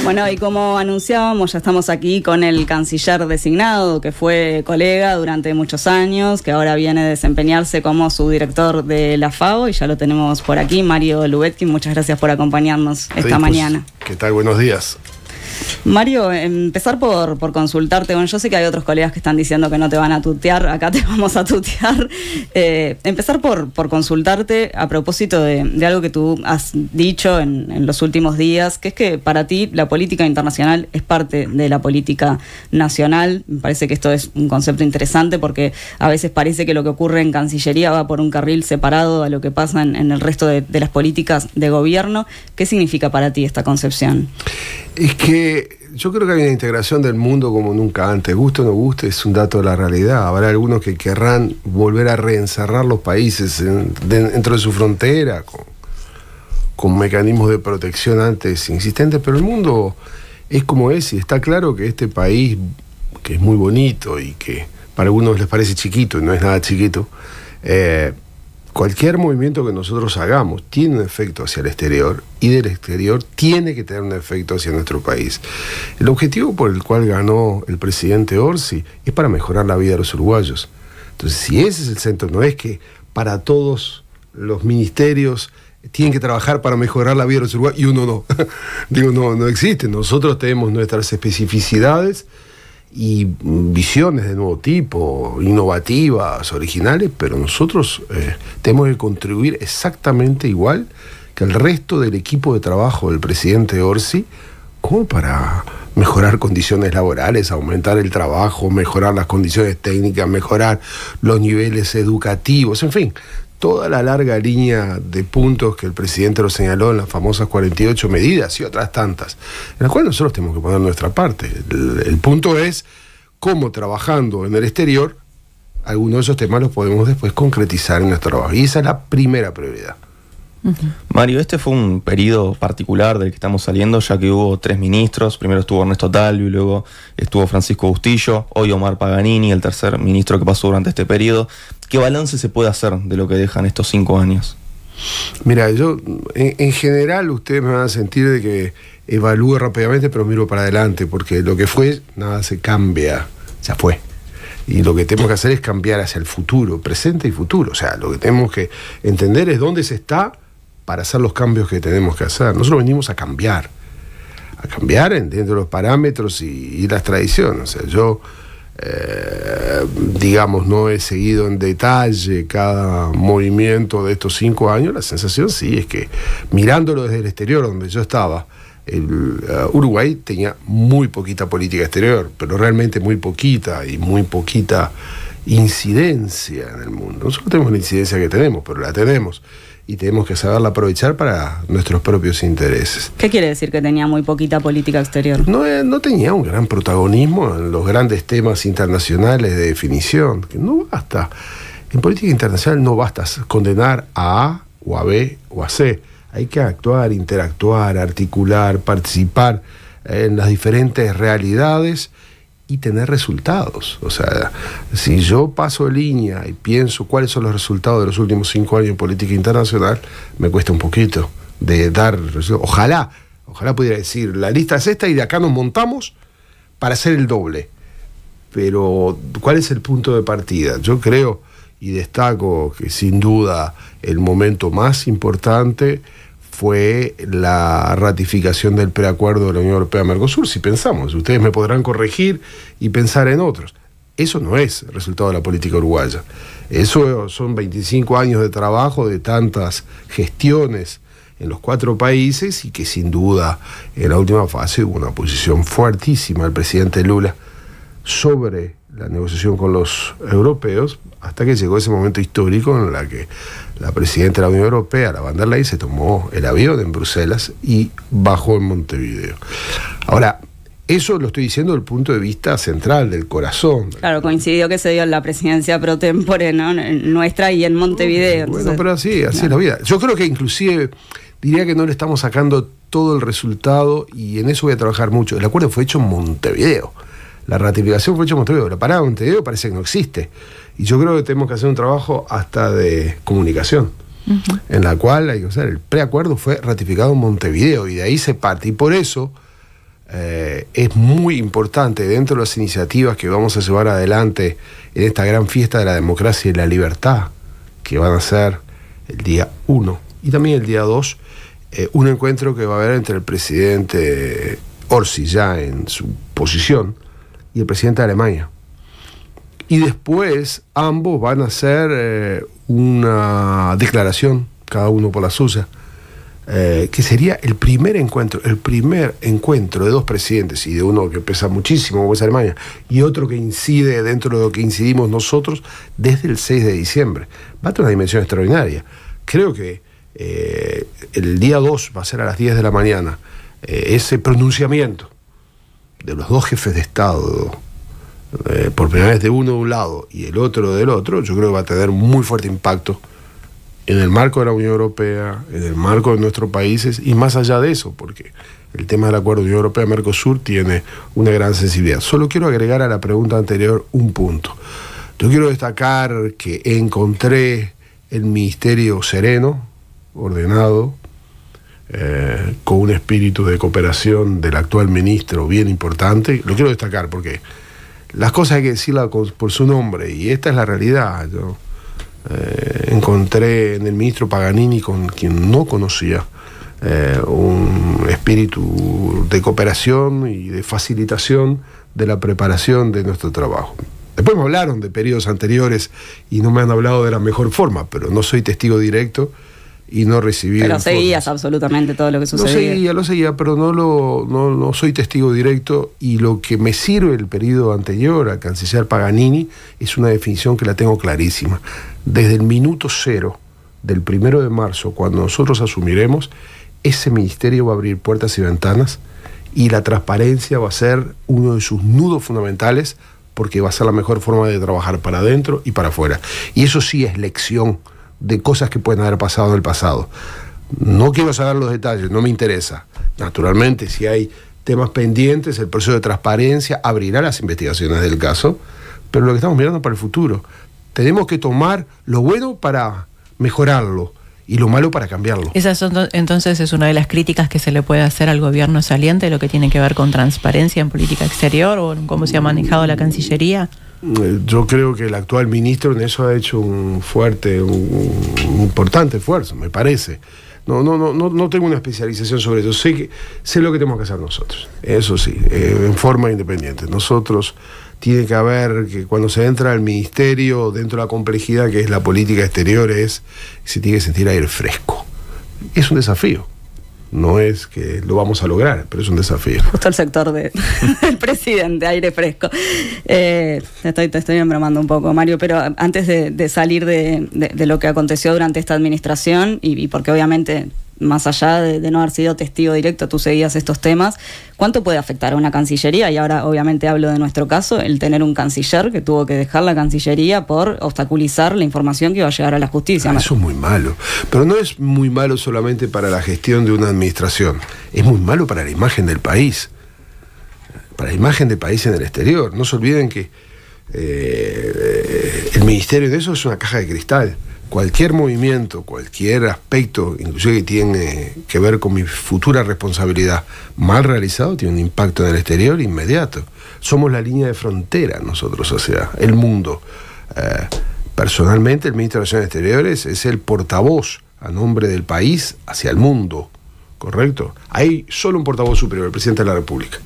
Bueno, y como anunciábamos, ya estamos aquí con el canciller designado, que fue colega durante muchos años, que ahora viene a desempeñarse como subdirector de la FAO, y ya lo tenemos por aquí, Mario Lubetkin. Muchas gracias por acompañarnos esta mañana. ¿Qué tal? Buenos días. Mario, empezar por consultarte. Bueno, yo sé que hay otros colegas que están diciendo que no te van a tutear, acá te vamos a tutear. Empezar por consultarte a propósito de algo que tú has dicho en los últimos días, que es que para ti la política internacional es parte de la política nacional. Me parece que esto es un concepto interesante porque a veces parece que lo que ocurre en Cancillería va por un carril separado a lo que pasa en el resto de las políticas de gobierno. ¿Qué significa para ti esta concepción? Es que yo creo que hay una integración del mundo como nunca antes. Guste o no guste, es un dato de la realidad. Habrá algunos que querrán volver a reencerrar los países dentro de su frontera, con mecanismos de protección antes insistentes, pero el mundo es como es, y está claro que este país, que es muy bonito y que para algunos les parece chiquito y no es nada chiquito, cualquier movimiento que nosotros hagamos tiene un efecto hacia el exterior, y del exterior tiene que tener un efecto hacia nuestro país. El objetivo por el cual ganó el presidente Orsi es para mejorar la vida de los uruguayos. Entonces, si ese es el centro, no es que para todos los ministerios tienen que trabajar para mejorar la vida de los uruguayos y uno no. Digo, no existe. Nosotros tenemos nuestras especificidades y visiones de nuevo tipo, innovativas, originales, pero nosotros tenemos que contribuir exactamente igual que el resto del equipo de trabajo del presidente Orsi, como para mejorar condiciones laborales, aumentar el trabajo, mejorar las condiciones técnicas, mejorar los niveles educativos, en fin, toda la larga línea de puntos que el presidente lo señaló en las famosas 48 medidas y otras tantas, en las cuales nosotros tenemos que poner nuestra parte. El punto es cómo, trabajando en el exterior, algunos de esos temas los podemos después concretizar en nuestro trabajo. Y esa es la primera prioridad. Mario, este fue un periodo particular del que estamos saliendo, ya que hubo 3 ministros. Primero estuvo Ernesto Talvi, luego estuvo Francisco Bustillo, hoy Omar Paganini, el tercer ministro que pasó durante este periodo. ¿Qué balance se puede hacer de lo que dejan estos 5 años? Mira, yo en general ustedes me van a sentir de que evalúe rápidamente, pero miro para adelante, porque lo que fue, nada se cambia, ya fue. Y lo que tenemos que hacer es cambiar hacia el futuro, presente y futuro. O sea, lo que tenemos que entender es dónde se está para hacer los cambios que tenemos que hacer. Nosotros venimos a cambiar dentro de los parámetros y las tradiciones. O sea, yo, digamos, no he seguido en detalle cada movimiento de estos 5 años. La sensación sí es que, mirándolo desde el exterior donde yo estaba, Uruguay tenía muy poquita política exterior, pero realmente muy poquita, y muy poquita incidencia en el mundo. Nosotros tenemos la incidencia que tenemos, pero la tenemos, y tenemos que saberla aprovechar para nuestros propios intereses. ¿Qué quiere decir que tenía muy poquita política exterior? No tenía un gran protagonismo en los grandes temas internacionales de definición, que no basta. En política internacional no basta condenar a A o a B o a C. Hay que actuar, interactuar, articular, participar en las diferentes realidades y tener resultados. O sea, si yo paso línea y pienso cuáles son los resultados de los últimos 5 años en política internacional, me cuesta un poquito de dar resultados. Ojalá pudiera decir, la lista es esta y de acá nos montamos para hacer el doble. Pero, ¿cuál es el punto de partida? Yo creo y destaco que sin duda el momento más importante fue la ratificación del preacuerdo de la Unión Europea-Mercosur. Si pensamos, ustedes me podrán corregir y pensar en otros. Eso no es resultado de la política uruguaya. Eso son 25 años de trabajo, de tantas gestiones en los 4 países, y que sin duda en la última fase hubo una posición fuertísima del presidente Lula sobre la negociación con los europeos, hasta que llegó ese momento histórico en el que la presidenta de la Unión Europea, la Van der Leyen, se tomó el avión en Bruselas y bajó en Montevideo. Ahora, eso lo estoy diciendo desde el punto de vista central, del corazón. Claro, coincidió que se dio en la presidencia pro tempore, ¿no?, nuestra, y en Montevideo. Bueno, pero así es la vida. Yo creo que inclusive diría que no le estamos sacando todo el resultado, y en eso voy a trabajar mucho. El acuerdo fue hecho en Montevideo. La ratificación fue hecha en Montevideo. La parada de Montevideo parece que no existe. Y yo creo que tenemos que hacer un trabajo hasta de comunicación, en la cual hay que usar el preacuerdo fue ratificado en Montevideo, y de ahí se parte. Y por eso es muy importante dentro de las iniciativas que vamos a llevar adelante en esta gran fiesta de la democracia y la libertad, que van a ser el día 1 y también el día 2, un encuentro que va a haber entre el presidente Orsi, ya en su posición, y el presidente de Alemania. Y después ambos van a hacer una declaración, cada uno por la suya, que sería el primer encuentro de dos presidentes, y de uno que pesa muchísimo, como es Alemania, y otro que incide dentro de lo que incidimos nosotros desde el 6 de diciembre. Va a tener una dimensión extraordinaria. Creo que el día 2 va a ser a las 10 de la mañana, ese pronunciamiento de los dos jefes de Estado, por primera vez de uno de un lado y el otro del otro, yo creo que va a tener muy fuerte impacto en el marco de la Unión Europea, en el marco de nuestros países y más allá de eso, porque el tema del acuerdo Unión Europea-Mercosur tiene una gran sensibilidad. Solo quiero agregar a la pregunta anterior un punto. Yo quiero destacar que encontré el ministerio sereno, ordenado, con un espíritu de cooperación del actual ministro bien importante. Lo quiero destacar porque las cosas hay que decirlas por su nombre y esta es la realidad. Yo encontré en el ministro Paganini, con quien no conocía, un espíritu de cooperación y de facilitación de la preparación de nuestro trabajo. Después me hablaron de periodos anteriores y no me han hablado de la mejor forma, pero no soy testigo directo y no recibí. Pero seguías absolutamente todo lo que sucedía. Lo seguía, pero no soy testigo directo, y lo que me sirve el periodo anterior al canciller Paganini es una definición que la tengo clarísima. Desde el minuto cero del 1 de marzo, cuando nosotros asumiremos, ese ministerio va a abrir puertas y ventanas y la transparencia va a ser uno de sus nudos fundamentales, porque va a ser la mejor forma de trabajar para adentro y para afuera. Y eso sí es lección de cosas que pueden haber pasado en el pasado. No quiero saber los detalles, no me interesa. Naturalmente, si hay temas pendientes, el proceso de transparencia abrirá las investigaciones del caso, pero lo que estamos mirando para el futuro, tenemos que tomar lo bueno para mejorarlo y lo malo para cambiarlo. Esa entonces es una de las críticas que se le puede hacer al gobierno saliente, lo que tiene que ver con transparencia en política exterior o en cómo se ha manejado la Cancillería. Yo creo que el actual ministro en eso ha hecho un importante esfuerzo, me parece. No tengo una especialización sobre eso. Sé lo que tenemos que hacer nosotros. Eso sí, en forma independiente. Nosotros tiene que haber que cuando se entra al ministerio, dentro de la complejidad que es la política exterior, se tiene que sentir aire fresco. Es un desafío. No es que lo vamos a lograr, pero es un desafío. Justo el sector del presidente, aire fresco. Te estoy embromando un poco, Mario, pero antes de salir de lo que aconteció durante esta administración, y porque obviamente, más allá de no haber sido testigo directo, tú seguías estos temas, ¿cuánto puede afectar a una Cancillería? Y ahora obviamente hablo de nuestro caso, el tener un canciller que tuvo que dejar la Cancillería por obstaculizar la información que iba a llegar a la justicia. Eso es muy malo, pero no es muy malo solamente para la gestión de una administración, es muy malo para la imagen del país, para la imagen del país en el exterior. No se olviden que el ministerio de eso es una caja de cristal. Cualquier movimiento, cualquier aspecto, inclusive que tiene que ver con mi futura responsabilidad, mal realizado, tiene un impacto en el exterior inmediato. Somos la línea de frontera nosotros, o sea, el mundo. Personalmente, el ministro de Relaciones Exteriores es el portavoz a nombre del país hacia el mundo, ¿correcto? Hay solo un portavoz superior, el presidente de la República.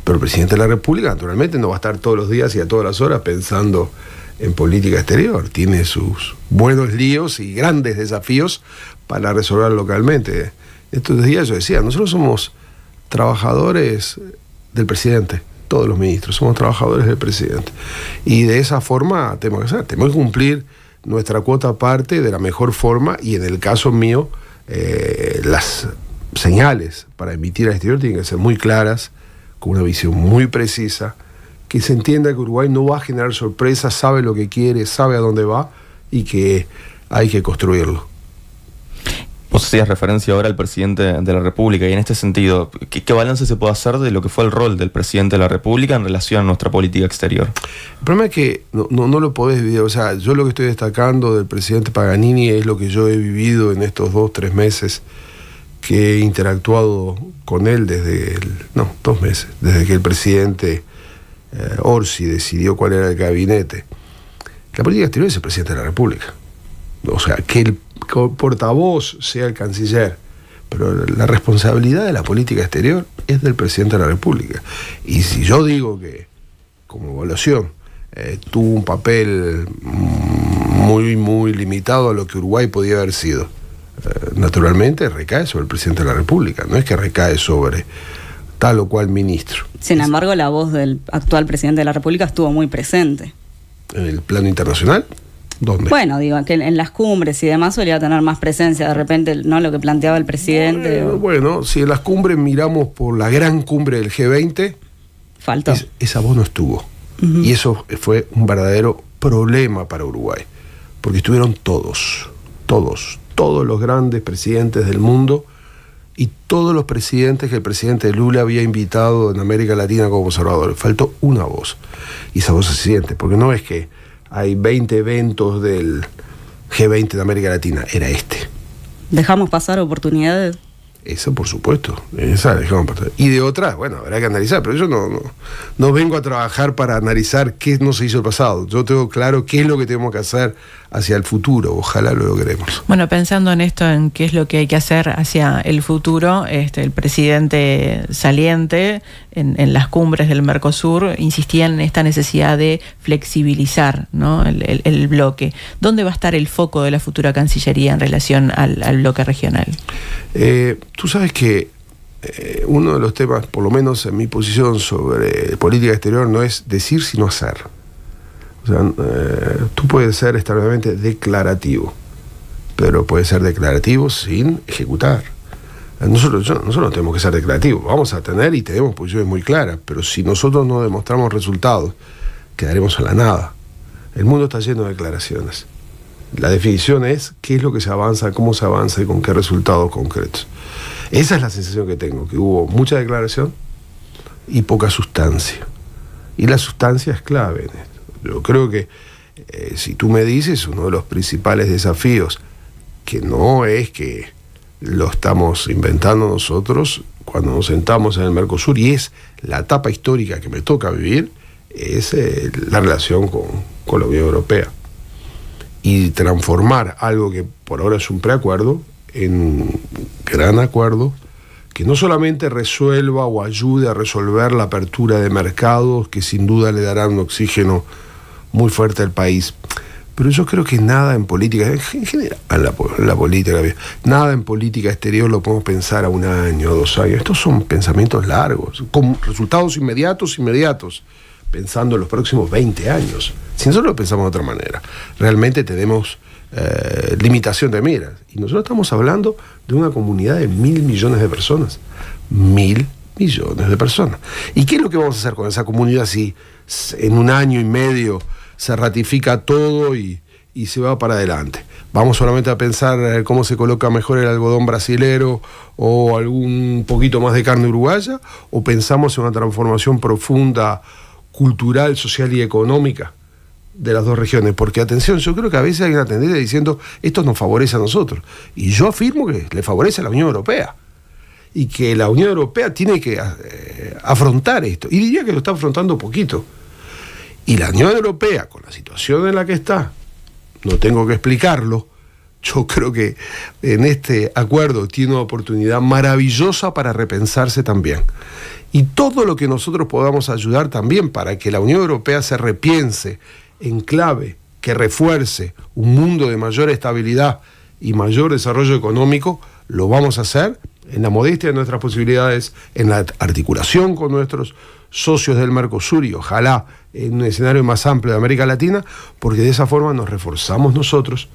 Pero el presidente de la República, naturalmente, no va a estar todos los días y a todas las horas pensando en política exterior. Tiene sus buenos líos y grandes desafíos para resolver localmente. Estos días yo decía, nosotros somos trabajadores del presidente, todos los ministros somos trabajadores del presidente, y de esa forma tenemos que cumplir nuestra cuota aparte de la mejor forma, y en el caso mío las señales para emitir al exterior tienen que ser muy claras, con una visión muy precisa, que se entienda que Uruguay no va a generar sorpresas, sabe lo que quiere, sabe a dónde va y que hay que construirlo. Vos hacías referencia ahora al presidente de la República, y en este sentido, ¿qué balance se puede hacer de lo que fue el rol del presidente de la República en relación a nuestra política exterior? El problema es que no lo podés vivir. O sea, yo lo que estoy destacando del presidente Paganini es lo que yo he vivido en estos 2-3 meses que he interactuado con él desde 2 meses, desde que el presidente Orsi decidió cuál era el gabinete. La política exterior es el presidente de la República. O sea, que el portavoz sea el canciller, pero la responsabilidad de la política exterior es del presidente de la República. Y si yo digo que, como evaluación, tuvo un papel muy limitado a lo que Uruguay podía haber sido, naturalmente recae sobre el presidente de la República, no es que recae sobre tal o cual ministro. Sin embargo, la voz del actual presidente de la República estuvo muy presente. ¿En el plano internacional? ¿Dónde? Bueno, digo, que en las cumbres y demás solía tener más presencia, de repente, ¿no? Lo que planteaba el presidente. Bueno, si en las cumbres miramos por la gran cumbre del G20, faltó. Esa voz no estuvo. Y eso fue un verdadero problema para Uruguay, porque estuvieron todos los grandes presidentes del mundo y todos los presidentes que el presidente Lula había invitado en América Latina como observadores. Faltó una voz, y esa voz se siente, porque no es que hay 20 eventos del G20 de América Latina, era este. ¿Dejamos pasar oportunidades? Eso, por supuesto, esa dejamos pasar. Y de otras, bueno, habrá que analizar, pero yo no vengo a trabajar para analizar qué no se hizo el pasado. Yo tengo claro qué es lo que tenemos que hacer hacia el futuro, ojalá lo logremos. Bueno, pensando en esto, en qué es lo que hay que hacer hacia el futuro, el presidente saliente en las cumbres del Mercosur insistía en esta necesidad de flexibilizar, ¿no? el bloque. ¿Dónde va a estar el foco de la futura Cancillería en relación al bloque regional? Tú sabes que uno de los temas, por lo menos en mi posición sobre política exterior, no es decir sino hacer. O sea, tú puedes ser extremadamente declarativo, pero puedes ser declarativo sin ejecutar. Nosotros tenemos que ser declarativos. Vamos a tener y tenemos posiciones muy claras, pero si nosotros no demostramos resultados, quedaremos en la nada. El mundo está lleno de declaraciones. La definición es qué es lo que se avanza, cómo se avanza y con qué resultados concretos. Esa es la sensación que tengo, que hubo mucha declaración y poca sustancia. Y la sustancia es clave en esto. Yo creo que, si tú me dices, uno de los principales desafíos, que no es que lo estamos inventando nosotros cuando nos sentamos en el Mercosur, y es la etapa histórica que me toca vivir, es la relación con la Unión Europea. Y transformar algo que por ahora es un preacuerdo en un gran acuerdo que no solamente resuelva o ayude a resolver la apertura de mercados que sin duda le darán un oxígeno muy fuerte al país, pero yo creo que nada en política, en general la política, nada en política exterior lo podemos pensar a 1 año, 2 años. Estos son pensamientos largos, con resultados inmediatos, pensando en los próximos 20 años. Si nosotros lo pensamos de otra manera, realmente tenemos limitación de miras. Y nosotros estamos hablando de una comunidad de 1.000 millones de personas. 1.000 millones de personas. ¿Y qué es lo que vamos a hacer con esa comunidad si en 1 año y medio se ratifica todo y se va para adelante? ¿Vamos solamente a pensar cómo se coloca mejor el algodón brasilero o algún poquito más de carne uruguaya? ¿O pensamos en una transformación profunda, cultural, social y económica de las dos regiones? Porque, atención, yo creo que a veces hay una tendencia diciendo esto nos favorece a nosotros, y yo afirmo que le favorece a la Unión Europea, y que la Unión Europea tiene que afrontar esto, y diría que lo está afrontando poquito. Y la Unión Europea, con la situación en la que está, no tengo que explicarlo, yo creo que en este acuerdo tiene una oportunidad maravillosa para repensarse también. Y todo lo que nosotros podamos ayudar también para que la Unión Europea se repiense en clave que refuerce un mundo de mayor estabilidad y mayor desarrollo económico, lo vamos a hacer en la modestia de nuestras posibilidades, en la articulación con nuestros socios del Mercosur y ojalá en un escenario más amplio de América Latina, porque de esa forma nos reforzamos nosotros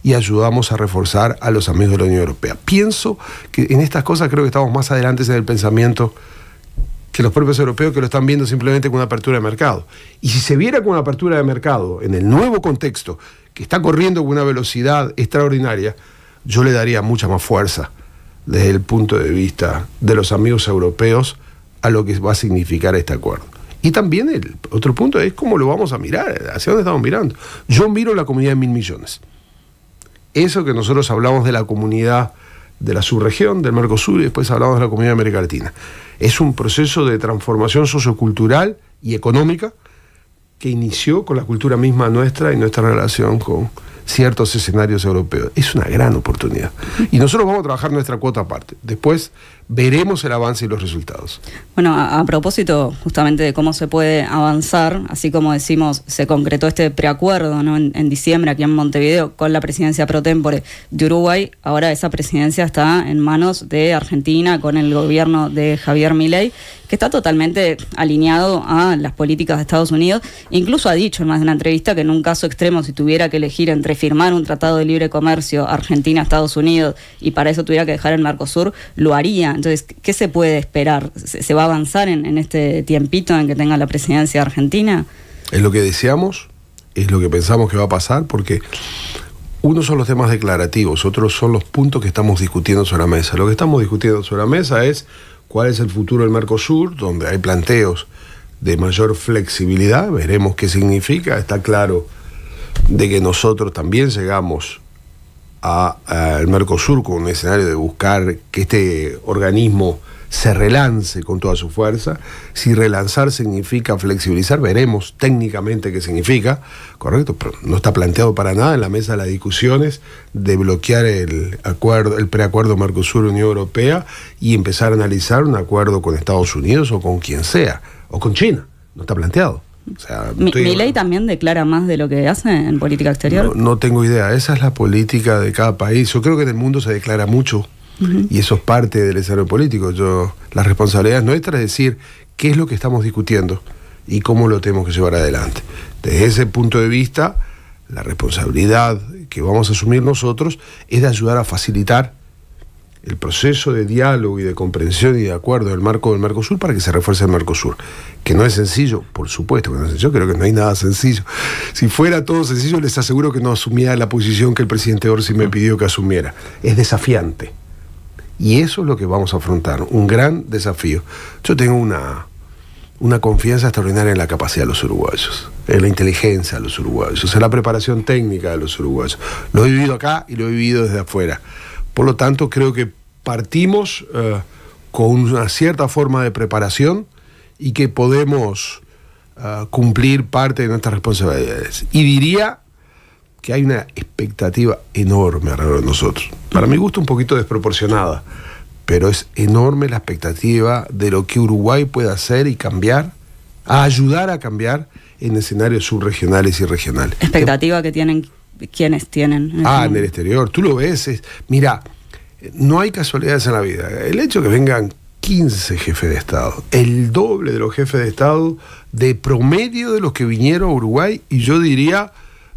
y ayudamos a reforzar a los amigos de la Unión Europea. Pienso que en estas cosas creo que estamos más adelante en el pensamiento que los propios europeos, que lo están viendo simplemente con una apertura de mercado. Y si se viera con una apertura de mercado en el nuevo contexto, que está corriendo con una velocidad extraordinaria, yo le daría mucha más fuerza desde el punto de vista de los amigos europeos a lo que va a significar este acuerdo. Y también el otro punto es cómo lo vamos a mirar, hacia dónde estamos mirando. Yo miro la comunidad de 1.000 millones. Eso que nosotros hablamos de la comunidad de la subregión, del Mercosur, y después hablamos de la Comunidad de América Latina. Es un proceso de transformación sociocultural y económica que inició con la cultura misma nuestra y nuestra relación con ciertos escenarios europeos. Es una gran oportunidad. Y nosotros vamos a trabajar nuestra cuota aparte. Después veremos el avance y los resultados. Bueno, a propósito justamente de cómo se puede avanzar, así como decimos, se concretó este preacuerdo, ¿no? en diciembre aquí en Montevideo con la presidencia pro tempore de Uruguay. Ahora esa presidencia está en manos de Argentina con el gobierno de Javier Milei, que está totalmente alineado a las políticas de Estados Unidos. Incluso ha dicho en más de una entrevista que en un caso extremo, si tuviera que elegir entre firmar un tratado de libre comercio Argentina-Estados Unidos y para eso tuviera que dejar el Mercosur, lo haría. Entonces, ¿qué se puede esperar? ¿Se va a avanzar en este tiempito en que tenga la presidencia argentina? Es lo que deseamos, es lo que pensamos que va a pasar, porque unos son los temas declarativos, otros son los puntos que estamos discutiendo sobre la mesa. Lo que estamos discutiendo sobre la mesa es cuál es el futuro del Mercosur, donde hay planteos de mayor flexibilidad, veremos qué significa. Está claro de que nosotros también llegamos al Mercosur con un escenario de buscar que este organismo se relance con toda su fuerza. Si relanzar significa flexibilizar, veremos técnicamente qué significa, correcto, pero no está planteado para nada en la mesa de las discusiones de bloquear el preacuerdo Mercosur-Unión Europea y empezar a analizar un acuerdo con Estados Unidos o con quien sea, o con China, no está planteado. O sea, ¿Milei también declara más de lo que hace en política exterior? No tengo idea, esa es la política de cada país. Yo creo que en el mundo se declara mucho. Y eso es parte del escenario político. La responsabilidad nuestra es decir qué es lo que estamos discutiendo y cómo lo tenemos que llevar adelante. Desde ese punto de vista, la responsabilidad que vamos a asumir nosotros es de ayudar a facilitar el proceso de diálogo y de comprensión y de acuerdo del marco del Mercosur para que se refuerce el Mercosur. Que no es sencillo, por supuesto que no es sencillo, creo que no hay nada sencillo. Si fuera todo sencillo, les aseguro que no asumiera la posición que el presidente Orsi me pidió que asumiera. Es desafiante. Y eso es lo que vamos a afrontar, un gran desafío. Yo tengo una confianza extraordinaria en la capacidad de los uruguayos, en la inteligencia de los uruguayos, en la preparación técnica de los uruguayos. Lo he vivido acá y lo he vivido desde afuera. Por lo tanto, creo que partimos con una cierta forma de preparación y que podemos cumplir parte de nuestras responsabilidades. Y diría que hay una expectativa enorme alrededor de nosotros. Para mi gusto un poquito desproporcionada, pero es enorme la expectativa de lo que Uruguay puede hacer y cambiar, a ayudar a cambiar en escenarios subregionales y regionales. ¿Expectativa que tienen quienes tienen? En el exterior, tú lo ves, mira, no hay casualidades en la vida. El hecho de que vengan 15 jefes de Estado, el doble de los jefes de Estado de promedio de los que vinieron a Uruguay, y yo diría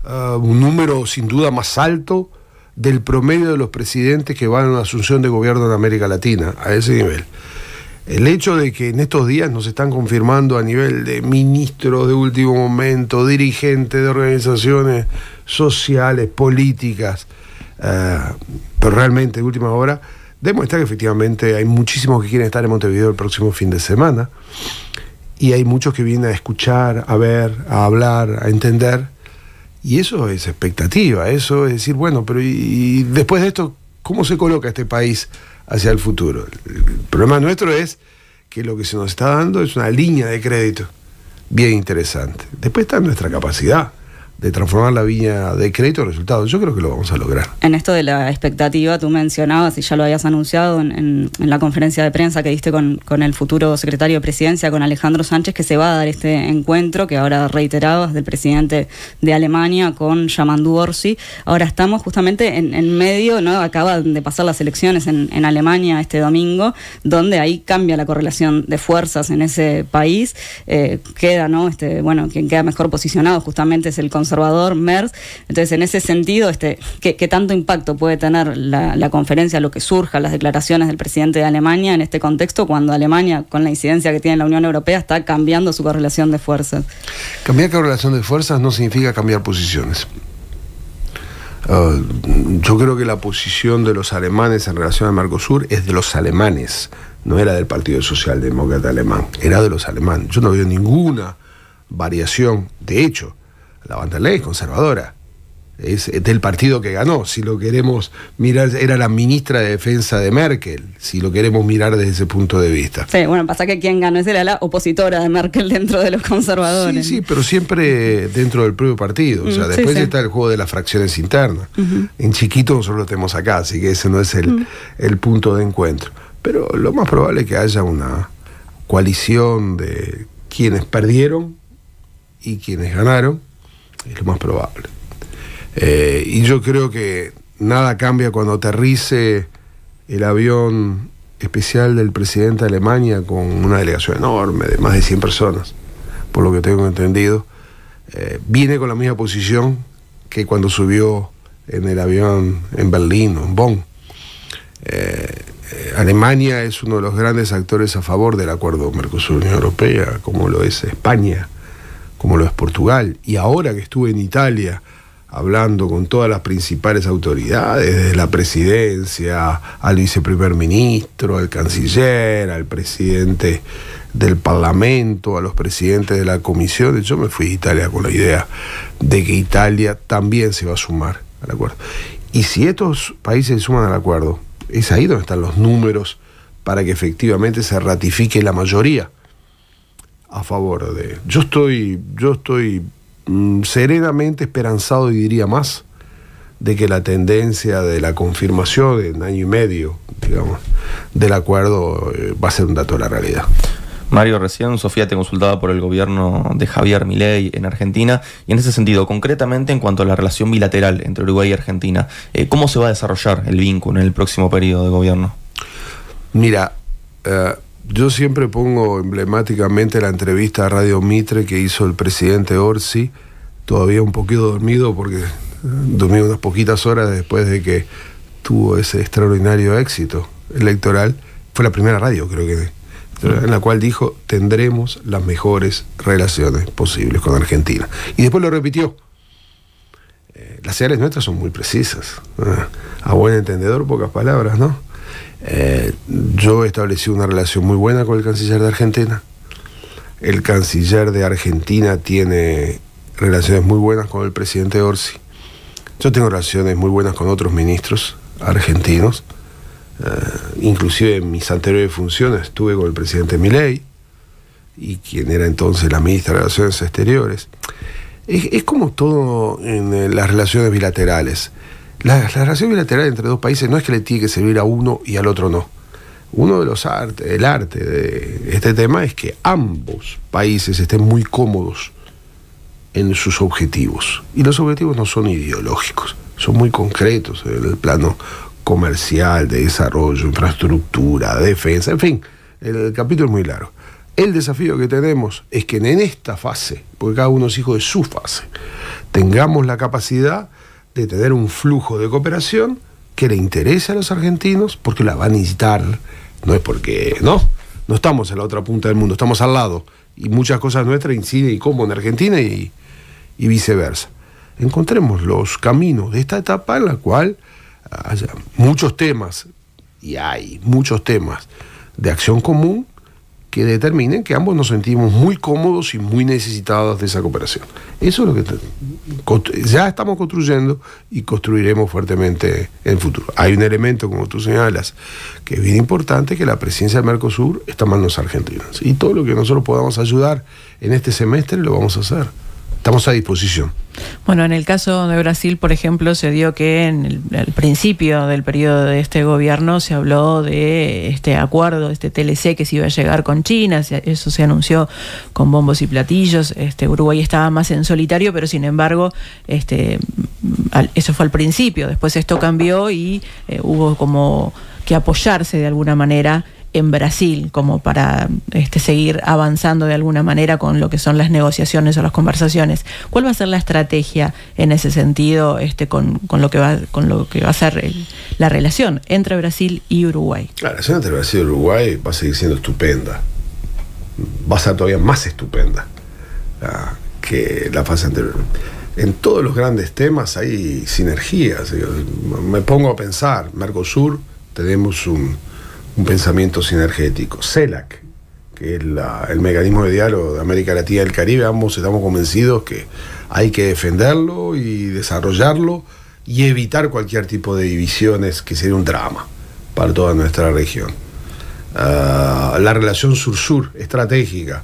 un número sin duda más alto del promedio de los presidentes que van a una asunción de gobierno en América Latina, a ese nivel. El hecho de que en estos días nos están confirmando a nivel de ministros de último momento, dirigentes de organizaciones sociales, políticas, pero realmente de última hora, demuestra que efectivamente hay muchísimos que quieren estar en Montevideo el próximo fin de semana, y hay muchos que vienen a escuchar, a ver, a hablar, a entender. Y eso es expectativa, eso es decir, bueno, pero y después de esto, ¿cómo se coloca este país hacia el futuro? El problema nuestro es que lo que se nos está dando es una línea de crédito bien interesante. Después está nuestra capacidad de transformar la línea de crédito en resultados. Yo creo que lo vamos a lograr. En esto de la expectativa, tú mencionabas, y ya lo habías anunciado en la conferencia de prensa que diste con el futuro secretario de Presidencia, con Alejandro Sánchez, que se va a dar este encuentro, que ahora reiterabas, del presidente de Alemania con Yamandu Orsi. Ahora estamos justamente en medio, ¿no? Acaban de pasar las elecciones en Alemania este domingo, donde ahí cambia la correlación de fuerzas en ese país. Queda, ¿no? Quien queda mejor posicionado justamente es el conservador Merz. Entonces, en ese sentido, ¿qué tanto impacto puede tener la conferencia, lo que surja, las declaraciones del presidente de Alemania en este contexto, cuando Alemania, con la incidencia que tiene en la Unión Europea, está cambiando su correlación de fuerzas? Cambiar correlación de fuerzas no significa cambiar posiciones. Yo creo que la posición de los alemanes en relación al Mercosur es de los alemanes, no era del Partido Socialdemócrata Alemán, era de los alemanes. Yo no veo ninguna variación. De hecho, la Van der Leyen es conservadora. es del partido que ganó. Si lo queremos mirar, era la ministra de Defensa de Merkel, si lo queremos mirar desde ese punto de vista. Sí, bueno, pasa que quien ganó es el ala opositora de Merkel dentro de los conservadores. Sí, pero siempre dentro del propio partido. O sea, después está el juego de las fracciones internas. En chiquito nosotros lo tenemos acá, así que ese no es el punto de encuentro. Pero lo más probable es que haya una coalición de quienes perdieron y quienes ganaron, es lo más probable. Y yo creo que nada cambia cuando aterrice el avión especial del presidente de Alemania con una delegación enorme de más de 100 personas, por lo que tengo entendido. Viene con la misma posición que cuando subió en el avión en Berlín o en Bonn. Alemania es uno de los grandes actores a favor del acuerdo Mercosur-Unión Europea, como lo es España, como lo es Portugal. Y ahora que estuve en Italia hablando con todas las principales autoridades, desde la presidencia al viceprimer ministro, al canciller, al presidente del Parlamento, a los presidentes de la comisión, yo me fui a Italia con la idea de que Italia también se va a sumar al acuerdo. Y si estos países se suman al acuerdo, es ahí donde están los números para que efectivamente se ratifique la mayoría a favor de... Yo estoy serenamente esperanzado, y diría más, de que la tendencia de la confirmación en año y medio, digamos, del acuerdo va a ser un dato de la realidad. Mario, recién Sofía te consultaba por el gobierno de Javier Milei en Argentina, y en ese sentido, concretamente en cuanto a la relación bilateral entre Uruguay y Argentina, ¿cómo se va a desarrollar el vínculo en el próximo periodo de gobierno? Mira, yo siempre pongo emblemáticamente la entrevista a Radio Mitre que hizo el presidente Orsi, todavía un poquito dormido porque dormí unas poquitas horas después de que tuvo ese extraordinario éxito electoral. Fue la primera radio, creo que, en la cual dijo: tendremos las mejores relaciones posibles con Argentina. Y después lo repitió. Las señales nuestras son muy precisas. A buen entendedor, pocas palabras, ¿no? Yo establecí una relación muy buena con el canciller de Argentina. El canciller de Argentina tiene relaciones muy buenas con el presidente Orsi. Yo tengo relaciones muy buenas con otros ministros argentinos. Inclusive en mis anteriores funciones estuve con el presidente Milei y quien era entonces la ministra de Relaciones Exteriores. Es como todo en las relaciones bilaterales. Las relaciones bilaterales entre dos países no es que le tiene que servir a uno y al otro no. Uno de los el arte de este tema es que ambos países estén muy cómodos en sus objetivos. Y los objetivos no son ideológicos, son muy concretos en el plano comercial, de desarrollo, infraestructura, defensa, en fin, el capítulo es muy largo. El desafío que tenemos es que en esta fase, porque cada uno es hijo de su fase, tengamos la capacidad de tener un flujo de cooperación que le interese a los argentinos, porque la van a necesitar. No es porque no estamos en la otra punta del mundo, estamos al lado, y muchas cosas nuestras inciden y como en Argentina y viceversa. Encontremos los caminos de esta etapa en la cual haya muchos temas, y hay muchos temas de acción común que determinen que ambos nos sentimos muy cómodos y muy necesitados de esa cooperación. Eso es lo que ya estamos construyendo y construiremos fuertemente en el futuro. Hay un elemento, como tú señalas, que es bien importante, que la presidencia del Mercosur está en manos argentinas. Y todo lo que nosotros podamos ayudar en este semestre lo vamos a hacer. Estamos a disposición. Bueno, en el caso de Brasil, por ejemplo, se dio que en el principio del periodo de este gobierno se habló de este acuerdo, este TLC que se iba a llegar con China, eso se anunció con bombos y platillos. Uruguay estaba más en solitario, pero sin embargo, eso fue al principio. Después esto cambió y hubo como que apoyarse de alguna manera en Brasil, como para seguir avanzando de alguna manera con lo que son las negociaciones o las conversaciones. ¿Cuál va a ser la estrategia en ese sentido, con lo que va a ser la relación entre Brasil y Uruguay? La relación entre Brasil y Uruguay va a seguir siendo estupenda. Va a ser todavía más estupenda que la fase anterior. En todos los grandes temas hay sinergias. Me pongo a pensar, Mercosur, tenemos un pensamiento sinergético. CELAC, que es el mecanismo de diálogo de América Latina y el Caribe. Ambos estamos convencidos que hay que defenderlo y desarrollarlo y evitar cualquier tipo de divisiones, que sería un drama para toda nuestra región. La relación sur-sur estratégica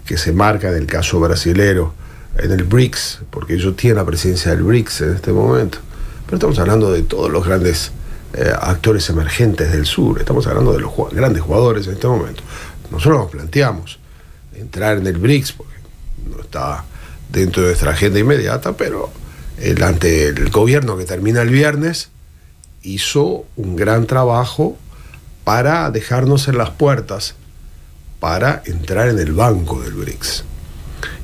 que se marca en el caso brasilero, en el BRICS, porque ellos tienen la presidencia del BRICS en este momento, pero estamos hablando de todos los grandes actores emergentes del sur, estamos hablando de los grandes jugadores en este momento. Nosotros nos planteamos entrar en el BRICS, porque no está dentro de nuestra agenda inmediata, pero ante el gobierno que termina el viernes hizo un gran trabajo para dejarnos en las puertas para entrar en el banco del BRICS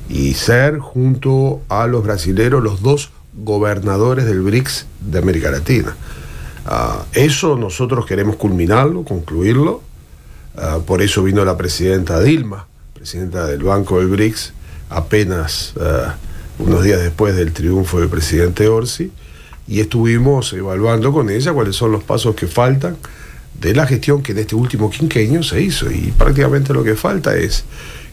y ser, junto a los brasileros, los 2 gobernadores del BRICS de América Latina. Eso nosotros queremos culminarlo, concluirlo. Por eso vino la presidenta Dilma, presidenta del Banco del BRICS, apenas unos días después del triunfo del presidente Orsi, y estuvimos evaluando con ella cuáles son los pasos que faltan de la gestión que en este último quinquenio se hizo, y prácticamente lo que falta es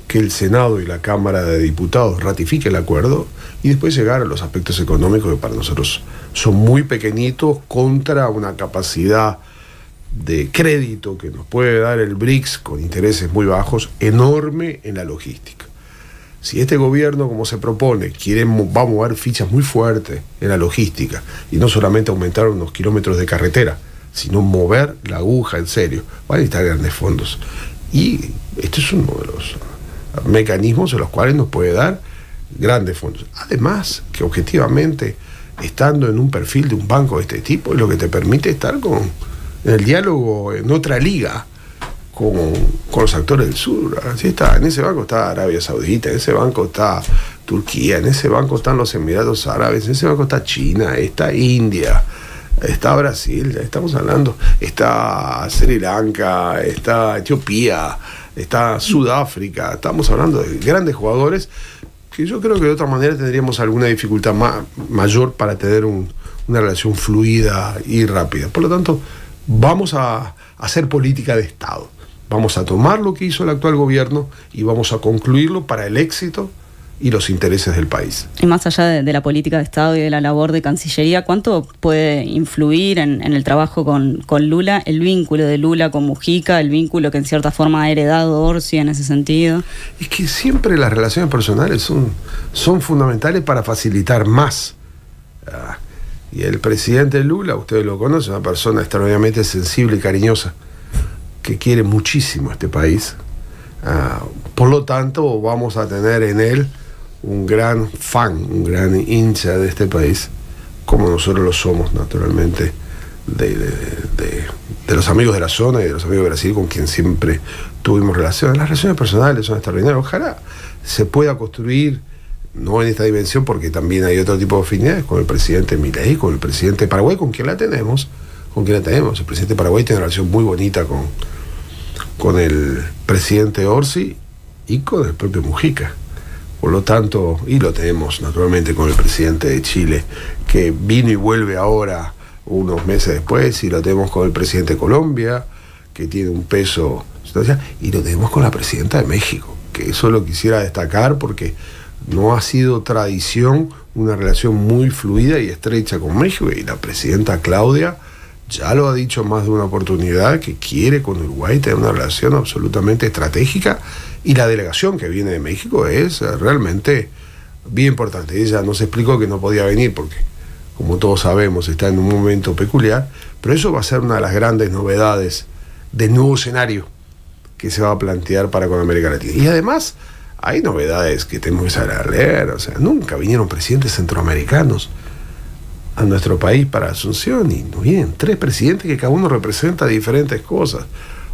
que el Senado y la Cámara de Diputados ratifiquen el acuerdo y después llegar a los aspectos económicos, que para nosotros son muy pequeñitos contra una capacidad de crédito que nos puede dar el BRICS con intereses muy bajos, enorme en la logística. Si este gobierno, como se propone, va a mover fichas muy fuertes en la logística, y no solamente aumentar unos kilómetros de carretera, sino mover la aguja en serio, van a necesitar grandes fondos. Y este es uno de los mecanismos en los cuales nos puede dar grandes fondos. Además, que objetivamente, estando en un perfil de un banco de este tipo, es lo que te permite estar en el diálogo en otra liga con los actores del sur. Así está, en ese banco está Arabia Saudita, en ese banco está Turquía, en ese banco están los Emiratos Árabes, en ese banco está China, está India, está Brasil, ya estamos hablando, está Sri Lanka, está Etiopía, está Sudáfrica. Estamos hablando de grandes jugadores que yo creo que de otra manera tendríamos alguna dificultad mayor para tener una relación fluida y rápida. Por lo tanto, vamos a hacer política de Estado. Vamos a tomar lo que hizo el actual gobierno y vamos a concluirlo para el éxito y los intereses del país. Y más allá de la política de Estado y de la labor de Cancillería, ¿cuánto puede influir en el trabajo con Lula el vínculo de Lula con Mujica, el vínculo que en cierta forma ha heredado Orsi en ese sentido? Es que siempre las relaciones personales son fundamentales para facilitar más. Y el presidente Lula, ustedes lo conocen, una persona extraordinariamente sensible y cariñosa, que quiere muchísimo a este país. Por lo tanto, vamos a tener en él un gran fan, un gran hincha de este país, como nosotros lo somos, naturalmente, de los amigos de la zona y de los amigos de Brasil, con quien siempre tuvimos relaciones. Las relaciones personales son extraordinarias. Ojalá se pueda construir, no en esta dimensión, porque también hay otro tipo de afinidades con el presidente Milei, con el presidente de Paraguay, con quien la tenemos. El presidente de Paraguay tiene una relación muy bonita con el presidente Orsi y con el propio Mujica. Por lo tanto, y lo tenemos naturalmente con el presidente de Chile, que vino y vuelve ahora unos meses después, y lo tenemos con el presidente de Colombia, que tiene un peso sustancial, y lo tenemos con la presidenta de México, que eso lo quisiera destacar porque no ha sido tradición una relación muy fluida y estrecha con México, y la presidenta Claudia ya lo ha dicho más de una oportunidad, que quiere con Uruguay tener una relación absolutamente estratégica, y la delegación que viene de México es realmente bien importante. Ella nos explicó que no podía venir porque, como todos sabemos, está en un momento peculiar, pero eso va a ser una de las grandes novedades del nuevo escenario que se va a plantear para con América Latina. Y además hay novedades que tenemos que saber a leer. O sea, nunca vinieron presidentes centroamericanos a nuestro país para Asunción, y no vienen 3 presidentes que cada uno representa diferentes cosas.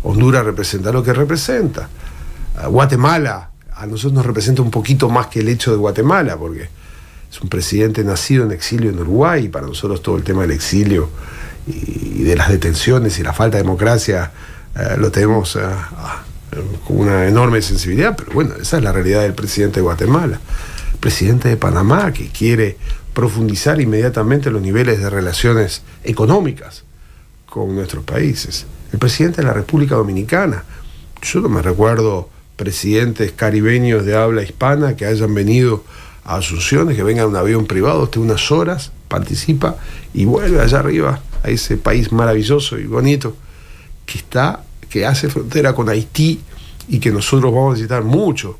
Honduras representa lo que representa. Guatemala a nosotros nos representa un poquito más que el hecho de Guatemala, porque es un presidente nacido en exilio en Uruguay, y para nosotros todo el tema del exilio y de las detenciones y la falta de democracia lo tenemos con una enorme sensibilidad. Pero bueno, esa es la realidad del presidente de Guatemala. El presidente de Panamá, que quiere profundizar inmediatamente los niveles de relaciones económicas con nuestros países. El presidente de la República Dominicana, yo no me recuerdo presidentes caribeños de habla hispana que hayan venido a Asunción, que venga en un avión privado, esté unas horas, participa y vuelve allá arriba a ese país maravilloso y bonito que hace frontera con Haití y que nosotros vamos a necesitar mucho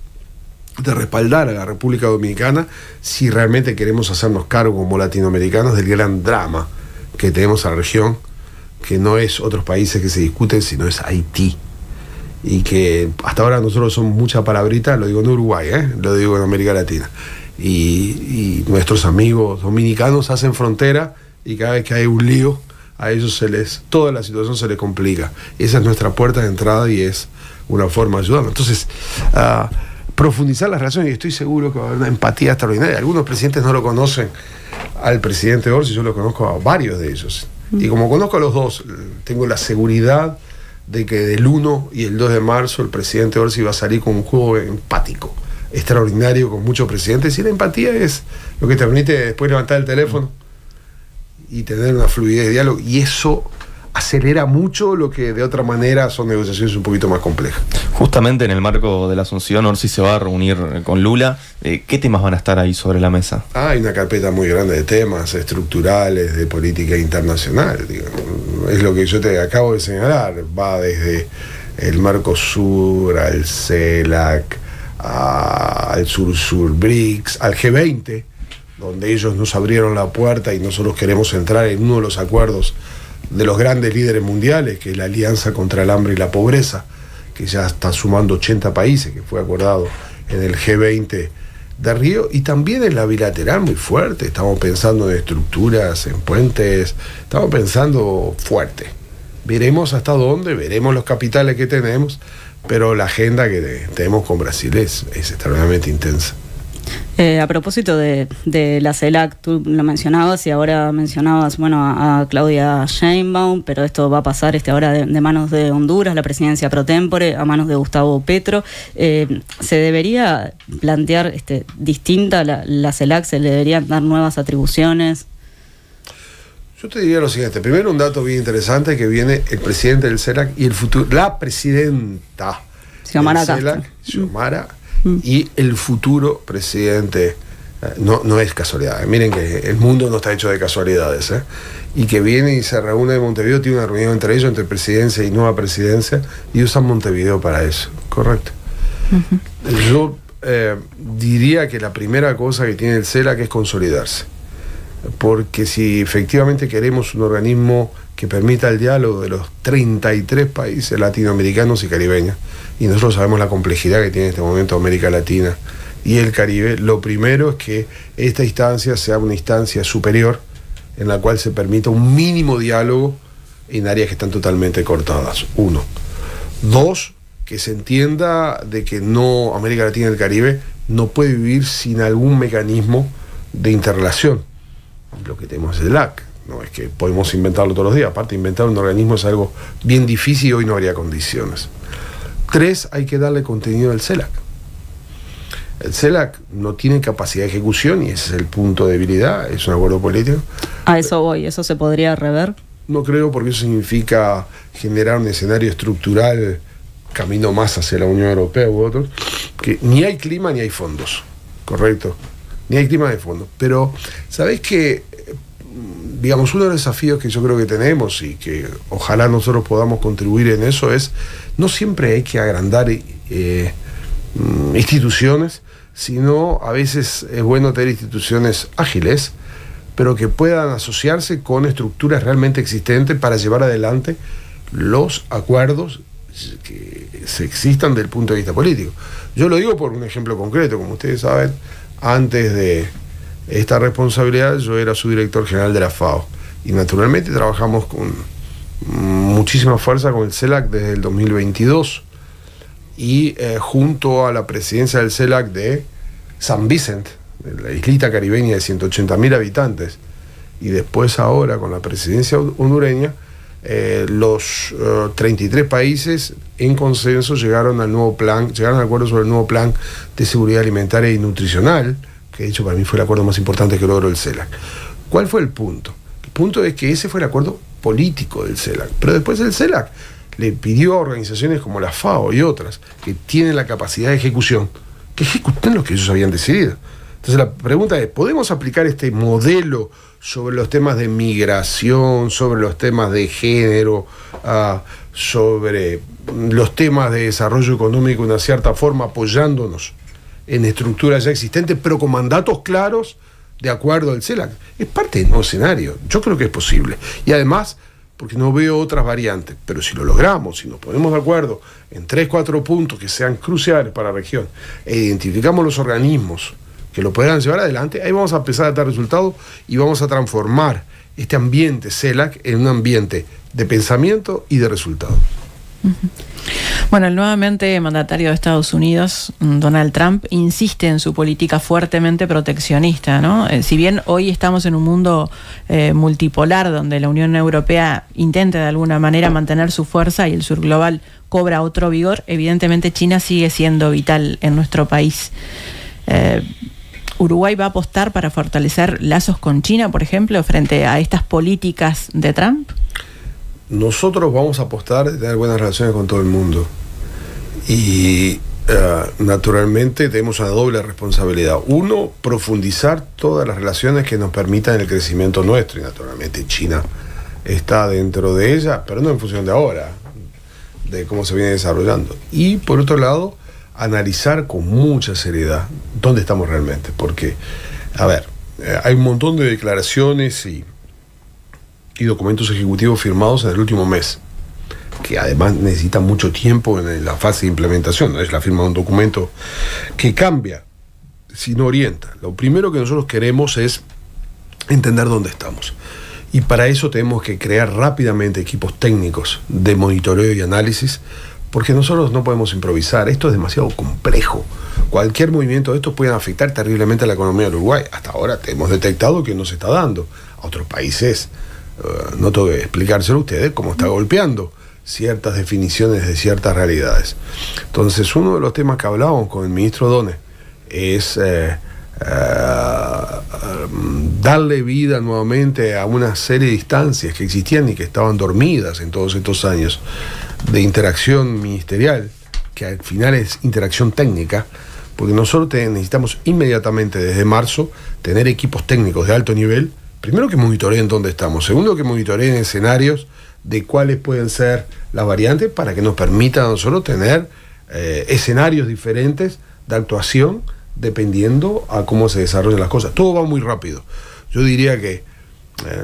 de respaldar a la República Dominicana si realmente queremos hacernos cargo como latinoamericanos del gran drama que tenemos en la región, que no es otros países que se discuten, sino es Haití. Y que hasta ahora nosotros somos mucha palabrita, lo digo en Uruguay, lo digo en América Latina. Y nuestros amigos dominicanos hacen frontera y cada vez que hay un lío, a ellos toda la situación se les complica. Esa es nuestra puerta de entrada y es una forma de ayudarnos. Entonces, profundizar las relaciones, y estoy seguro que va a haber una empatía extraordinaria. Algunos presidentes no lo conocen al presidente Orsi, yo lo conozco a varios de ellos. Y como conozco a los dos, tengo la seguridad de que del 1 y el 2 de marzo el presidente Orsi va a salir con un juego empático, extraordinario, con muchos presidentes. Y la empatía es lo que te permite después levantar el teléfono y tener una fluidez de diálogo. Y eso acelera mucho lo que de otra manera son negociaciones un poquito más complejas. Justamente en el marco de la Asunción, Orsi se va a reunir con Lula. ¿Qué temas van a estar ahí sobre la mesa? Hay una carpeta muy grande de temas estructurales, de política internacional. Es lo que yo te acabo de señalar. Va desde el Mercosur, al CELAC, al Sur-Sur BRICS, al G20, donde ellos nos abrieron la puerta y nosotros queremos entrar en uno de los acuerdos de los grandes líderes mundiales, que es la Alianza contra el Hambre y la Pobreza, que ya está sumando 80 países, que fue acordado en el G20 de Río, y también en la bilateral muy fuerte. Estamos pensando en estructuras, en puentes, estamos pensando fuerte. Veremos hasta dónde, veremos los capitales que tenemos, pero la agenda que tenemos con Brasil es extremadamente intensa. A propósito de la CELAC, tú lo mencionabas y ahora mencionabas, bueno, a Claudia Sheinbaum, pero esto va a pasar ahora de manos de Honduras, la presidencia pro tempore, a manos de Gustavo Petro. ¿Se debería plantear distinta la CELAC? ¿Se le deberían dar nuevas atribuciones? Yo te diría lo siguiente. Primero, un dato bien interesante, que viene el presidente del CELAC y el futuro, la presidenta Xiomara del CELAC, Xiomara, y el futuro presidente. No es casualidad. Miren que el mundo no está hecho de casualidades, y que viene y se reúne en Montevideo, tiene una reunión entre ellos, entre presidencia y nueva presidencia, y usan Montevideo para eso. Correcto. Yo diría que la primera cosa que tiene el CELAC es consolidarse, porque si efectivamente queremos un organismo que permita el diálogo de los 33 países latinoamericanos y caribeños, y nosotros sabemos la complejidad que tiene en este momento América Latina y el Caribe, lo primero es que esta instancia sea una instancia superior en la cual se permita un mínimo diálogo en áreas que están totalmente cortadas. 1. 2, que se entienda de que no, América Latina y el Caribe no puede vivir sin algún mecanismo de interrelación. Lo que tenemos es el LAC. No es que podemos inventarlo todos los días. Aparte, inventar un organismo es algo bien difícil y hoy no habría condiciones. 3, hay que darle contenido al CELAC. El CELAC no tiene capacidad de ejecución y ese es el punto de debilidad, es un acuerdo político. A eso voy, ¿eso se podría rever? No creo, porque eso significa generar un escenario estructural camino más hacia la Unión Europea u otros, que ni hay clima ni hay fondos, ¿correcto? Ni hay clima ni hay fondos. Pero, ¿sabés qué? Digamos, uno de los desafíos que yo creo que tenemos y que ojalá nosotros podamos contribuir en eso es, no siempre hay que agrandar instituciones, sino a veces es bueno tener instituciones ágiles, pero que puedan asociarse con estructuras realmente existentes para llevar adelante los acuerdos que se existan desde el punto de vista político. Yo lo digo por un ejemplo concreto. Como ustedes saben, antes de esta responsabilidad yo era subdirector general de la FAO y naturalmente trabajamos con muchísima fuerza con el CELAC desde el 2022 y junto a la presidencia del CELAC de San Vicente, de la islita caribeña de 180.000 habitantes, y después ahora con la presidencia hondureña, los 33 países en consenso llegaron al acuerdo sobre el nuevo plan de seguridad alimentaria y nutricional, que de hecho para mí fue el acuerdo más importante que logró el CELAC. ¿Cuál fue el punto? El punto es que ese fue el acuerdo político del CELAC, pero después el CELAC le pidió a organizaciones como la FAO y otras, que tienen la capacidad de ejecución, que ejecuten lo que ellos habían decidido. Entonces la pregunta es, ¿podemos aplicar este modelo sobre los temas de migración, sobre los temas de género, sobre los temas de desarrollo económico de una cierta forma, apoyándonos en estructuras ya existentes, pero con mandatos claros de acuerdo al CELAC? Es parte del nuevo escenario. Yo creo que es posible. Y además, porque no veo otras variantes, pero si lo logramos, si nos ponemos de acuerdo en 3-4 puntos que sean cruciales para la región, e identificamos los organismos que lo podrán llevar adelante, ahí vamos a empezar a dar resultados y vamos a transformar este ambiente CELAC en un ambiente de pensamiento y de resultados. Bueno, el nuevamente mandatario de Estados Unidos, Donald Trump, insiste en su política fuertemente proteccionista, ¿no? Si bien hoy estamos en un mundo multipolar donde la Unión Europea intenta de alguna manera mantener su fuerza y el sur global cobra otro vigor, evidentemente China sigue siendo vital en nuestro país. ¿Uruguay va a apostar para fortalecer lazos con China, por ejemplo, frente a estas políticas de Trump? Nosotros vamos a apostar de tener buenas relaciones con todo el mundo. Y naturalmente tenemos una doble responsabilidad. Uno, profundizar todas las relaciones que nos permitan el crecimiento nuestro. Y naturalmente China está dentro de ella, pero no en función de ahora, de cómo se viene desarrollando. Y por otro lado, analizar con mucha seriedad dónde estamos realmente. Porque, a ver, hay un montón de declaraciones y documentos ejecutivos firmados en el último mes, que además necesitan mucho tiempo en la fase de implementación. No es la firma de un documento que cambia, sino orienta. Lo primero que nosotros queremos es entender dónde estamos. Y para eso tenemos que crear rápidamente equipos técnicos de monitoreo y análisis, porque nosotros no podemos improvisar. Esto es demasiado complejo. Cualquier movimiento de estos puede afectar terriblemente a la economía del Uruguay. Hasta ahora hemos detectado que no se está dando. A otros países, no tengo que explicárselo a ustedes, cómo está golpeando ciertas definiciones de ciertas realidades. Entonces, uno de los temas que hablábamos con el ministro Done es darle vida nuevamente a una serie de instancias que existían y que estaban dormidas en todos estos años de interacción ministerial, que al final es interacción técnica, porque nosotros necesitamos inmediatamente desde marzo tener equipos técnicos de alto nivel. Primero, que monitoreen dónde estamos. Segundo, que monitoreen escenarios de cuáles pueden ser las variantes para que nos permitan a nosotros tener escenarios diferentes de actuación dependiendo a cómo se desarrollan las cosas. Todo va muy rápido. Yo diría que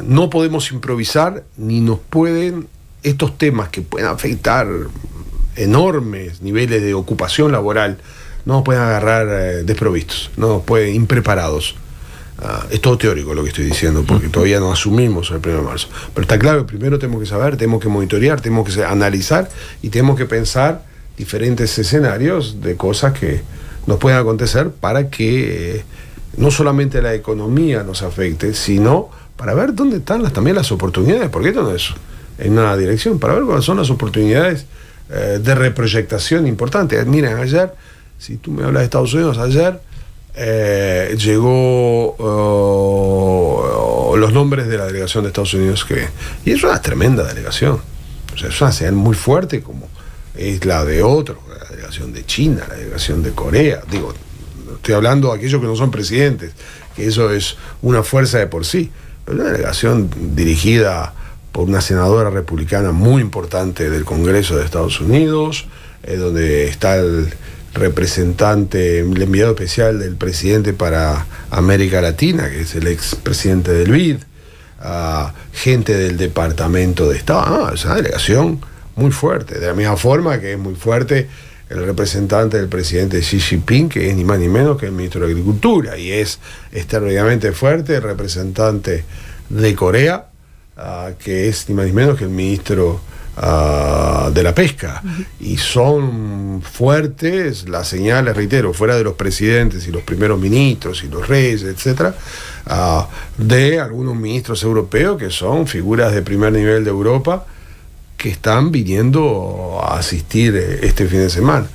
no podemos improvisar, ni nos pueden estos temas que pueden afectar enormes niveles de ocupación laboral, no nos pueden agarrar desprovistos, no nos pueden impreparados. Es todo teórico lo que estoy diciendo, porque todavía no asumimos el 1 de marzo. Pero está claro, primero tenemos que saber, tenemos que monitorear, tenemos que analizar y tenemos que pensar diferentes escenarios de cosas que nos pueden acontecer para que no solamente la economía nos afecte, sino para ver dónde están también las oportunidades, porque esto no es en una dirección, para ver cuáles son las oportunidades de reproyectación importantes. Miren, ayer, si tú me hablas de Estados Unidos, ayer llegó los nombres de la delegación de Estados Unidos, y es una tremenda delegación. O sea, es una señal muy fuerte, como es la de otros, la delegación de China, la delegación de Corea. Digo, estoy hablando de aquellos que no son presidentes, que eso es una fuerza de por sí, pero una delegación dirigida por una senadora republicana muy importante del Congreso de Estados Unidos, donde está el representante, el enviado especial del presidente para América Latina, que es el expresidente del BID, gente del Departamento de Estado. Es una delegación muy fuerte, de la misma forma que es muy fuerte el representante del presidente Xi Jinping, que es ni más ni menos que el ministro de Agricultura, y es extraordinariamente fuerte el representante de Corea, que es ni más ni menos que el ministro de la pesca. Y son fuertes las señales, reitero, fuera de los presidentes y los primeros ministros y los reyes, etcétera, de algunos ministros europeos que son figuras de primer nivel de Europa, que están viniendo a asistir este fin de semana.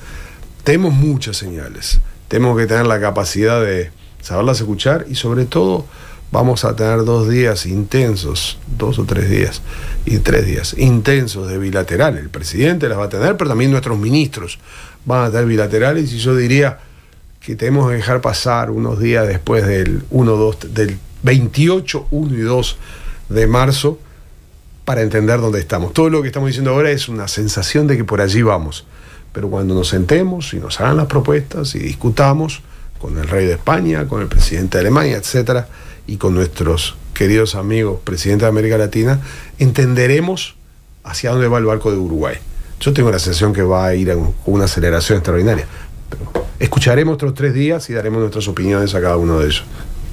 Tenemos muchas señales, tenemos que tener la capacidad de saberlas escuchar y sobre todo vamos a tener 2 días intensos, 2 o 3 días, y 3 días intensos de bilateral. El presidente las va a tener, pero también nuestros ministros van a tener bilaterales, y yo diría que tenemos que dejar pasar unos días después del 28, 1 y 2 de marzo para entender dónde estamos. Todo lo que estamos diciendo ahora es una sensación de que por allí vamos, pero cuando nos sentemos y nos hagan las propuestas y discutamos con el rey de España, con el presidente de Alemania, etcétera, y con nuestros queridos amigos presidentes de América Latina, entenderemos hacia dónde va el barco de Uruguay. Yo tengo la sensación que va a ir con una aceleración extraordinaria, pero escucharemos otros 3 días y daremos nuestras opiniones a cada uno de ellos.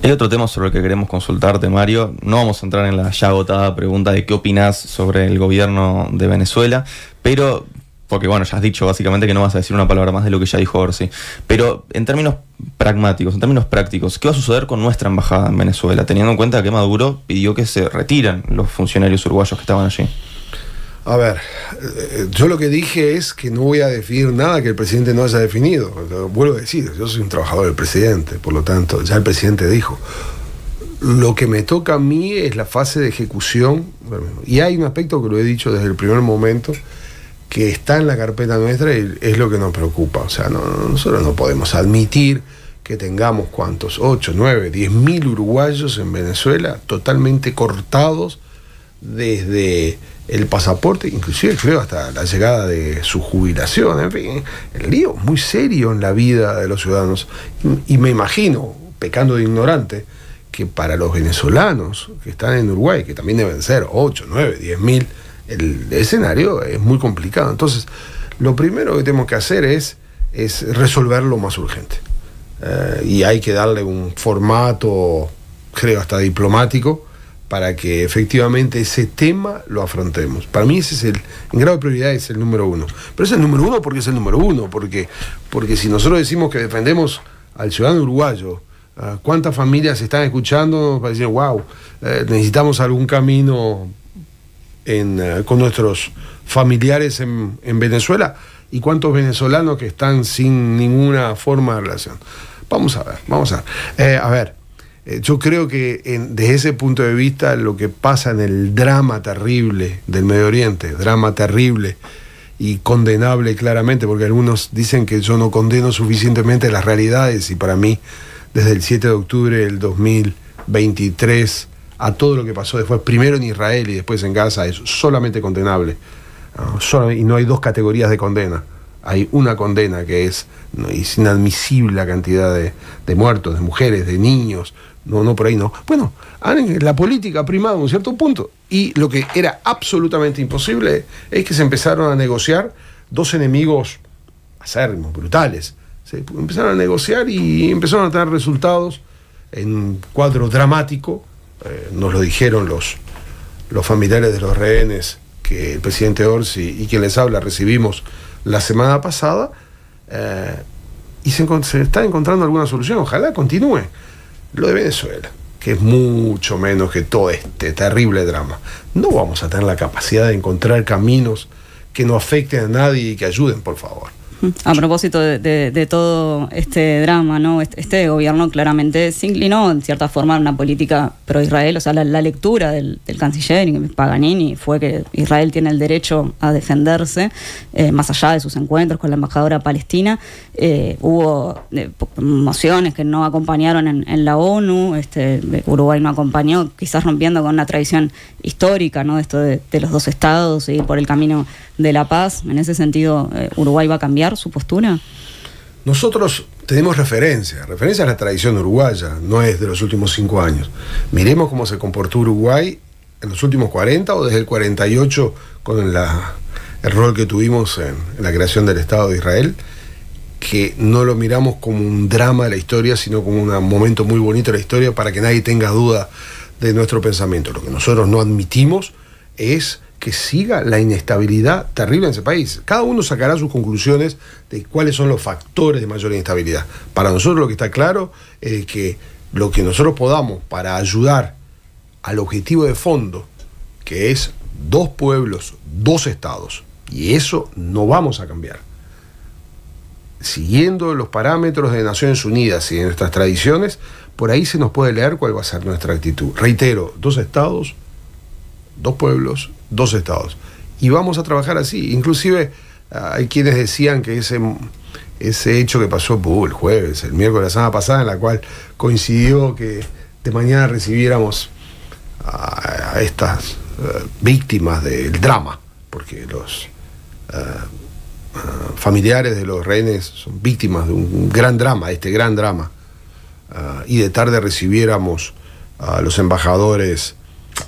Hay otro tema sobre el que queremos consultarte, Mario. No vamos a entrar en la ya agotada pregunta de qué opinás sobre el gobierno de Venezuela, pero, porque bueno, ya has dicho básicamente que no vas a decir una palabra más de lo que ya dijo Orsi, pero en términos pragmáticos, en términos prácticos, ¿qué va a suceder con nuestra embajada en Venezuela, teniendo en cuenta que Maduro pidió que se retiren los funcionarios uruguayos que estaban allí? A ver, yo lo que dije es que no voy a definir nada que el presidente no haya definido. Vuelvo a decir, yo soy un trabajador del presidente, por lo tanto, ya el presidente dijo. Lo que me toca a mí es la fase de ejecución, y hay un aspecto que lo he dicho desde el primer momento, que está en la carpeta nuestra y es lo que nos preocupa. O sea, nosotros no podemos admitir que tengamos, ¿cuántos? 8, 9, 10.000 uruguayos en Venezuela totalmente cortados desde el pasaporte, inclusive creo hasta la llegada de su jubilación. En fin, el lío muy serio en la vida de los ciudadanos, y me imagino, pecando de ignorante, que para los venezolanos que están en Uruguay, que también deben ser 8, 9, 10.000, el escenario es muy complicado. Entonces, lo primero que tenemos que hacer es resolver lo más urgente, y hay que darle un formato, creo, hasta diplomático, para que efectivamente ese tema lo afrontemos. Para mí ese es en grado de prioridad es el número 1. Pero es el número 1 porque es el número 1, porque si nosotros decimos que defendemos al ciudadano uruguayo, ¿cuántas familias están escuchando para decir, wow, necesitamos algún camino con nuestros familiares en Venezuela? ¿Y cuántos venezolanos que están sin ninguna forma de relación? Vamos a ver. A ver, yo creo que desde ese punto de vista lo que pasa en el drama terrible del Medio Oriente, drama terrible y condenable claramente, porque algunos dicen que yo no condeno suficientemente las realidades, y para mí desde el 7 de octubre del 2023 a todo lo que pasó después, primero en Israel y después en Gaza, es solamente condenable. Y no hay 2 categorías de condena. Hay una condena que es inadmisible, la cantidad de muertos, de mujeres, de niños. No, por ahí no. Bueno, la política ha primado a un cierto punto, y lo que era absolutamente imposible es que se empezaron a negociar 2 enemigos acérrimos, brutales. Se empezaron a negociar y empezaron a tener resultados en un cuadro dramático. Nos lo dijeron los familiares de los rehenes que el presidente Orsi y quien les habla recibimos la semana pasada, y se está encontrando alguna solución. Ojalá continúe. Lo de Venezuela, que es mucho menos que todo este terrible drama, no vamos a tener la capacidad de encontrar caminos que no afecten a nadie y que ayuden, por favor. A propósito de todo este drama, ¿no? Este gobierno claramente se inclinó en cierta forma a una política pro-Israel. O sea, la lectura del canciller Paganini fue que Israel tiene el derecho a defenderse, más allá de sus encuentros con la embajadora palestina. Hubo mociones que no acompañaron en la ONU. Uruguay no acompañó, quizás rompiendo con una tradición histórica, ¿no? Esto de los 2 estados, ir por el camino de la paz. En ese sentido, ¿Uruguay va a cambiar su postura? Nosotros tenemos referencia es la tradición uruguaya, no es de los últimos 5 años. Miremos cómo se comportó Uruguay en los últimos 40 o desde el 48 con el rol que tuvimos en la creación del Estado de Israel, que no lo miramos como un drama de la historia, sino como un momento muy bonito de la historia, para que nadie tenga duda de nuestro pensamiento. Lo que nosotros no admitimos es que siga la inestabilidad terrible en ese país. Cada uno sacará sus conclusiones de cuáles son los factores de mayor inestabilidad. Para nosotros lo que está claro es que lo que nosotros podamos para ayudar al objetivo de fondo, que es 2 pueblos, 2 estados, y eso no vamos a cambiar. siguiendo los parámetros de Naciones Unidas y de nuestras tradiciones, por ahí se nos puede leer cuál va a ser nuestra actitud. Reitero, 2 estados, 2 pueblos, 2 estados. Y vamos a trabajar así. Inclusive hay quienes decían que ese hecho que pasó el jueves, el miércoles de la semana pasada, en la cual coincidió que de mañana recibiéramos a estas víctimas del drama, porque los familiares de los rehenes son víctimas de un gran drama, y de tarde recibiéramos a los embajadores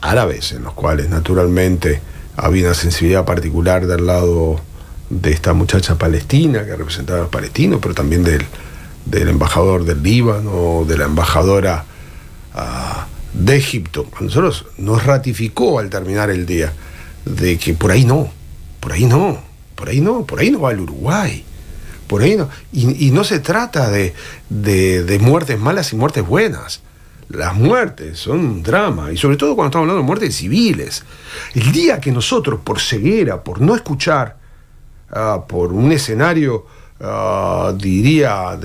árabes, en los cuales naturalmente había una sensibilidad particular del lado de esta muchacha palestina que representaba a los palestinos, pero también del embajador del Líbano, de la embajadora de Egipto. A nosotros nos ratificó al terminar el día de que por ahí no va el Uruguay, por ahí no, y no se trata de muertes malas y muertes buenas. Las muertes son un drama, y sobre todo cuando estamos hablando de muertes civiles. El día que nosotros, por ceguera, por no escuchar, por un escenario, diría,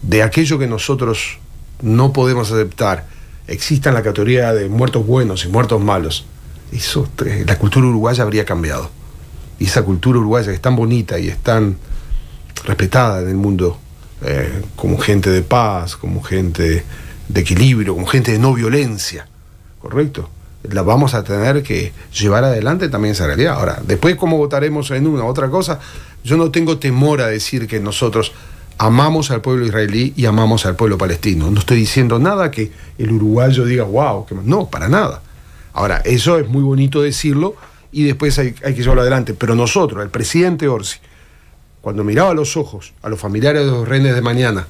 de aquello que nosotros no podemos aceptar, exista la categoría de muertos buenos y muertos malos, la cultura uruguaya habría cambiado. Y esa cultura uruguaya que es tan bonita y es tan respetada en el mundo, como gente de paz, como gente de equilibrio, como gente de no violencia, ¿correcto? La vamos a tener que llevar adelante también esa realidad. Ahora, después cómo votaremos en una u otra cosa, yo no tengo temor a decir que nosotros amamos al pueblo israelí y amamos al pueblo palestino. No estoy diciendo nada que el uruguayo diga, wow, no, para nada. Ahora, eso es muy bonito decirlo y después hay que llevarlo adelante. Pero nosotros, el presidente Orsi, cuando miraba a los ojos a los familiares de los rehenes de mañana,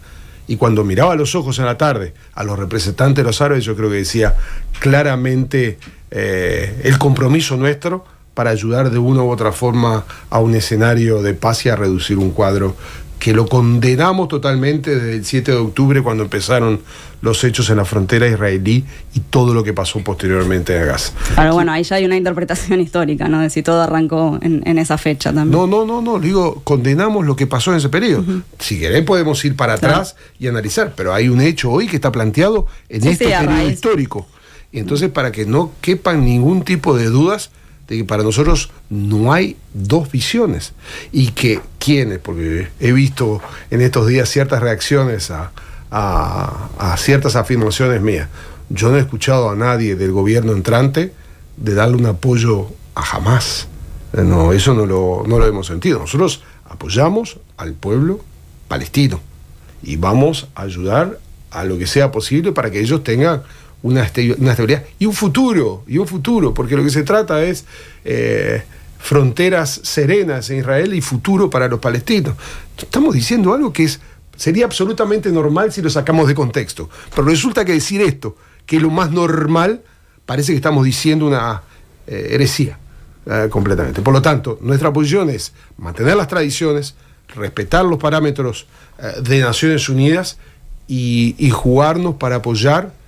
y cuando miraba a los ojos en la tarde a los representantes de los árabes, yo creo que decía claramente el compromiso nuestro para ayudar de una u otra forma a un escenario de paz y a reducir un cuadro que lo condenamos totalmente desde el 7 de octubre, cuando empezaron los hechos en la frontera israelí y todo lo que pasó posteriormente en Gaza. Pero bueno, ahí ya hay una interpretación histórica, ¿no? De si todo arrancó en esa fecha también. No, digo, condenamos lo que pasó en ese periodo. Si querés podemos ir para atrás y analizar, pero hay un hecho hoy que está planteado en este periodo histórico. Y entonces, para que no quepan ningún tipo de dudas de que para nosotros no hay dos visiones, y que porque he visto en estos días ciertas reacciones a ciertas afirmaciones mías, yo no he escuchado a nadie del gobierno entrante de darle un apoyo a Hamás. No, eso no lo hemos sentido. Nosotros apoyamos al pueblo palestino y vamos a ayudar a lo que sea posible para que ellos tengan una estabilidad y un futuro, porque lo que se trata es fronteras serenas en Israel y futuro para los palestinos. Estamos diciendo algo que sería absolutamente normal si lo sacamos de contexto, pero resulta que decir esto, que es lo más normal, parece que estamos diciendo una heresía completamente. Por lo tanto, nuestra posición es mantener las tradiciones, respetar los parámetros de Naciones Unidas y jugarnos para apoyar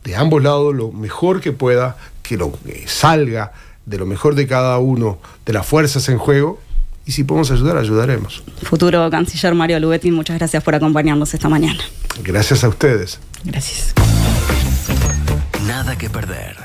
de ambos lados lo mejor que pueda, que lo salga de lo mejor de cada uno, de las fuerzas en juego, y si podemos ayudar, ayudaremos. Futuro canciller Mario Lubetti, muchas gracias por acompañarnos esta mañana. Gracias a ustedes. Gracias. Nada que perder.